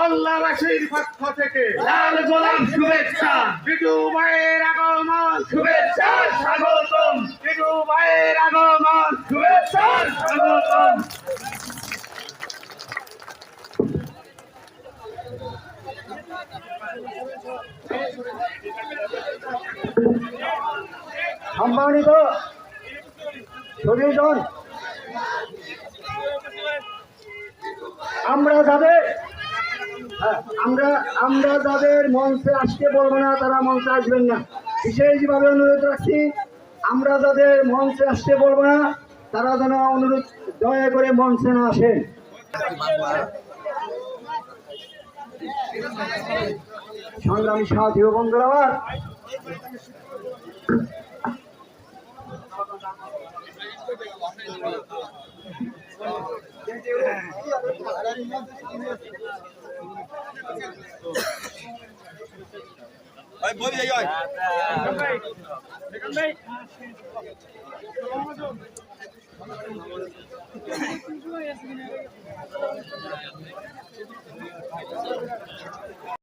মহল্লাবাসীর পক্ষ থেকে লাল গোলাপ শুভেচ্ছা, বিটু ভাইয়ের আগমন, শুভেচ্ছা স্বাগতম, বিটু ভাইয়ের আগমন, শুভেচ্ছা স্বাগতম। সম্মানিত সুধীজন, আমরা যাদের মঞ্চে আসতে বলবো না তারা মঞ্চে আসবেন না। বিশেষভাবে অনুরোধ রাখছি, আমরা যাদের মঞ্চে আসতে বলবো না তারা যেন অনুরোধ দয়া করে মঞ্চে না আসেন। সংগ্রামী সাথী ও বন্ধুরা, আমার